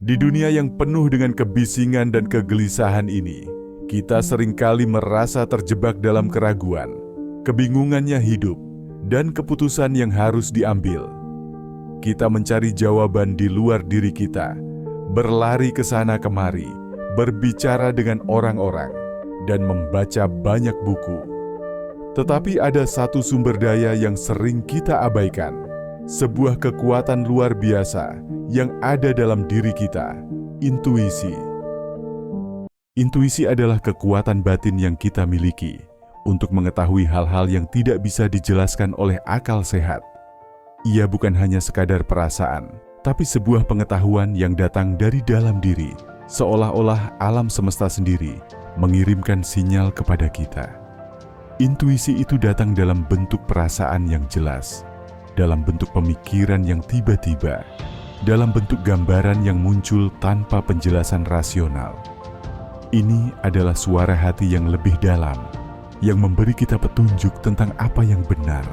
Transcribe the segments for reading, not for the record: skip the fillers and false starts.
Di dunia yang penuh dengan kebisingan dan kegelisahan ini, kita seringkali merasa terjebak dalam keraguan, kebingungannya hidup, dan keputusan yang harus diambil. Kita mencari jawaban di luar diri kita, berlari ke sana kemari, berbicara dengan orang-orang, dan membaca banyak buku. Tetapi ada satu sumber daya yang sering kita abaikan, sebuah kekuatan luar biasa yang ada dalam diri kita, intuisi. Intuisi adalah kekuatan batin yang kita miliki untuk mengetahui hal-hal yang tidak bisa dijelaskan oleh akal sehat. Ia bukan hanya sekadar perasaan, tapi sebuah pengetahuan yang datang dari dalam diri, seolah-olah alam semesta sendiri mengirimkan sinyal kepada kita. Intuisi itu datang dalam bentuk perasaan yang jelas, dalam bentuk pemikiran yang tiba-tiba, dalam bentuk gambaran yang muncul tanpa penjelasan rasional. Ini adalah suara hati yang lebih dalam, yang memberi kita petunjuk tentang apa yang benar,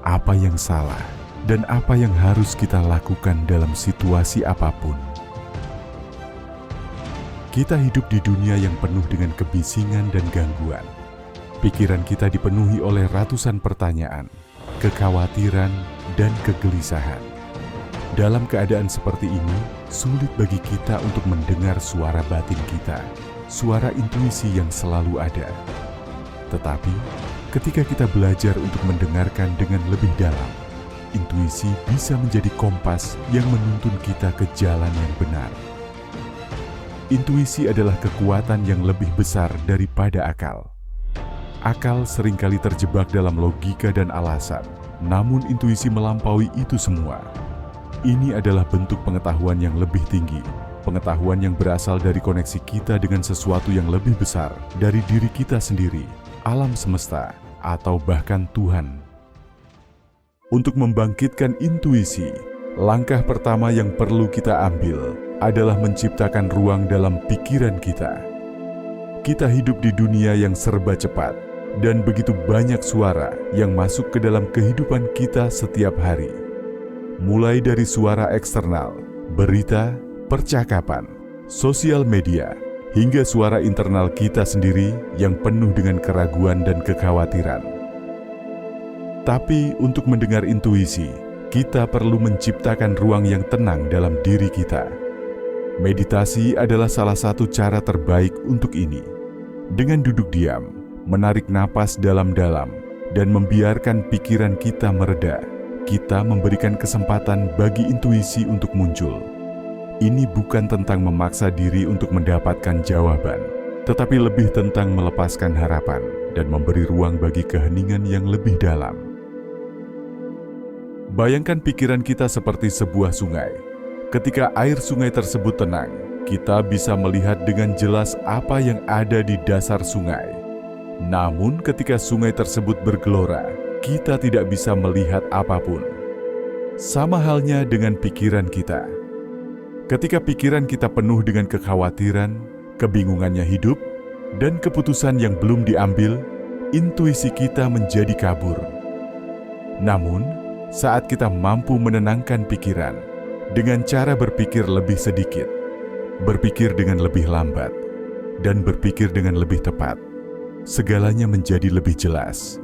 apa yang salah, dan apa yang harus kita lakukan dalam situasi apapun. Kita hidup di dunia yang penuh dengan kebisingan dan gangguan. Pikiran kita dipenuhi oleh ratusan pertanyaan, kekhawatiran, dan kegelisahan. Dalam keadaan seperti ini, sulit bagi kita untuk mendengar suara batin kita, suara intuisi yang selalu ada. Tetapi, ketika kita belajar untuk mendengarkan dengan lebih dalam, intuisi bisa menjadi kompas yang menuntun kita ke jalan yang benar. Intuisi adalah kekuatan yang lebih besar daripada akal. Akal seringkali terjebak dalam logika dan alasan, namun intuisi melampaui itu semua. Ini adalah bentuk pengetahuan yang lebih tinggi, pengetahuan yang berasal dari koneksi kita dengan sesuatu yang lebih besar dari diri kita sendiri, alam semesta, atau bahkan Tuhan. Untuk membangkitkan intuisi, langkah pertama yang perlu kita ambil adalah menciptakan ruang dalam pikiran kita. Kita hidup di dunia yang serba cepat, dan begitu banyak suara yang masuk ke dalam kehidupan kita setiap hari. Mulai dari suara eksternal, berita, percakapan, sosial media, hingga suara internal kita sendiri yang penuh dengan keraguan dan kekhawatiran. Tapi untuk mendengar intuisi, kita perlu menciptakan ruang yang tenang dalam diri kita. Meditasi adalah salah satu cara terbaik untuk ini. Dengan duduk diam, menarik napas dalam-dalam, dan membiarkan pikiran kita mereda, kita memberikan kesempatan bagi intuisi untuk muncul. Ini bukan tentang memaksa diri untuk mendapatkan jawaban, tetapi lebih tentang melepaskan harapan dan memberi ruang bagi keheningan yang lebih dalam. Bayangkan pikiran kita seperti sebuah sungai. Ketika air sungai tersebut tenang, kita bisa melihat dengan jelas apa yang ada di dasar sungai. Namun ketika sungai tersebut bergelora, kita tidak bisa melihat apapun. Sama halnya dengan pikiran kita. Ketika pikiran kita penuh dengan kekhawatiran, kebingungannya hidup, dan keputusan yang belum diambil, intuisi kita menjadi kabur. Namun, saat kita mampu menenangkan pikiran dengan cara berpikir lebih sedikit, berpikir dengan lebih lambat, dan berpikir dengan lebih tepat, segalanya menjadi lebih jelas.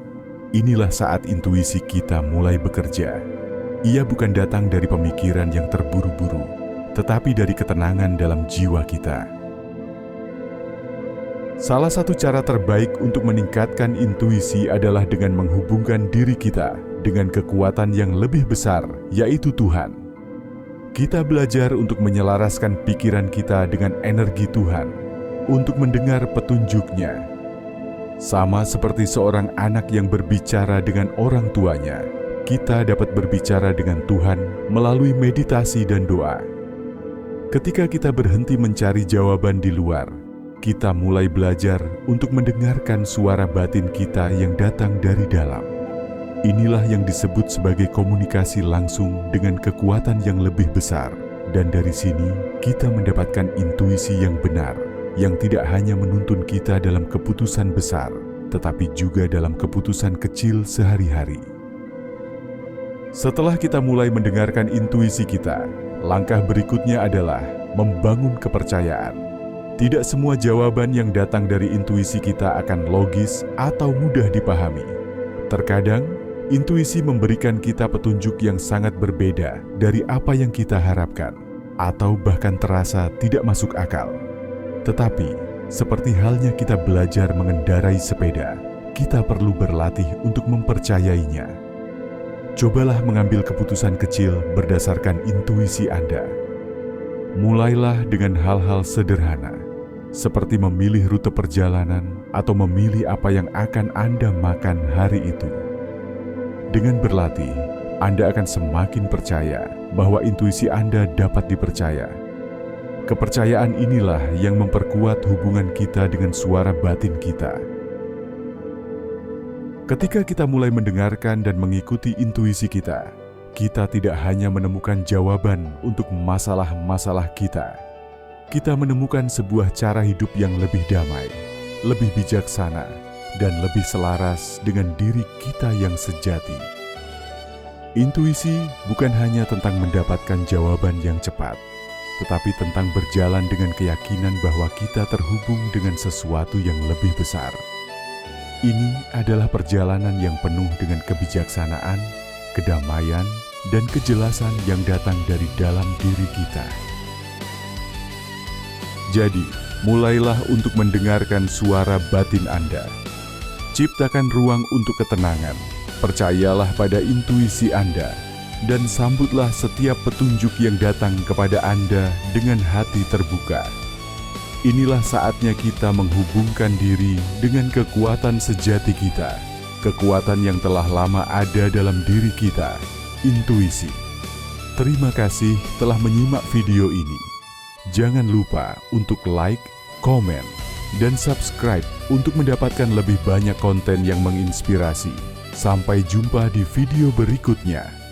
Inilah saat intuisi kita mulai bekerja. Ia bukan datang dari pemikiran yang terburu-buru, tetapi dari ketenangan dalam jiwa kita. Salah satu cara terbaik untuk meningkatkan intuisi adalah dengan menghubungkan diri kita dengan kekuatan yang lebih besar, yaitu Tuhan. Kita belajar untuk menyelaraskan pikiran kita dengan energi Tuhan, untuk mendengar petunjuk-Nya. Sama seperti seorang anak yang berbicara dengan orang tuanya, kita dapat berbicara dengan Tuhan melalui meditasi dan doa. Ketika kita berhenti mencari jawaban di luar, kita mulai belajar untuk mendengarkan suara batin kita yang datang dari dalam. Inilah yang disebut sebagai komunikasi langsung dengan kekuatan yang lebih besar, dan dari sini kita mendapatkan intuisi yang benar, yang tidak hanya menuntun kita dalam keputusan besar, tetapi juga dalam keputusan kecil sehari-hari. Setelah kita mulai mendengarkan intuisi kita, langkah berikutnya adalah membangun kepercayaan. Tidak semua jawaban yang datang dari intuisi kita akan logis atau mudah dipahami. Terkadang, intuisi memberikan kita petunjuk yang sangat berbeda dari apa yang kita harapkan, atau bahkan terasa tidak masuk akal. Tetapi, seperti halnya kita belajar mengendarai sepeda, kita perlu berlatih untuk mempercayainya. Cobalah mengambil keputusan kecil berdasarkan intuisi Anda. Mulailah dengan hal-hal sederhana, seperti memilih rute perjalanan atau memilih apa yang akan Anda makan hari itu. Dengan berlatih, Anda akan semakin percaya bahwa intuisi Anda dapat dipercaya. Kepercayaan inilah yang memperkuat hubungan kita dengan suara batin kita. Ketika kita mulai mendengarkan dan mengikuti intuisi kita tidak hanya menemukan jawaban untuk masalah-masalah kita. Kita menemukan sebuah cara hidup yang lebih damai, lebih bijaksana, dan lebih selaras dengan diri kita yang sejati. Intuisi bukan hanya tentang mendapatkan jawaban yang cepat, tetapi tentang berjalan dengan keyakinan bahwa kita terhubung dengan sesuatu yang lebih besar. Ini adalah perjalanan yang penuh dengan kebijaksanaan, kedamaian, dan kejelasan yang datang dari dalam diri kita. Jadi, mulailah untuk mendengarkan suara batin Anda. Ciptakan ruang untuk ketenangan, percayalah pada intuisi Anda, dan sambutlah setiap petunjuk yang datang kepada Anda dengan hati terbuka. Inilah saatnya kita menghubungkan diri dengan kekuatan sejati kita, kekuatan yang telah lama ada dalam diri kita, intuisi. Terima kasih telah menyimak video ini. Jangan lupa untuk like, komen, dan subscribe untuk mendapatkan lebih banyak konten yang menginspirasi. Sampai jumpa di video berikutnya.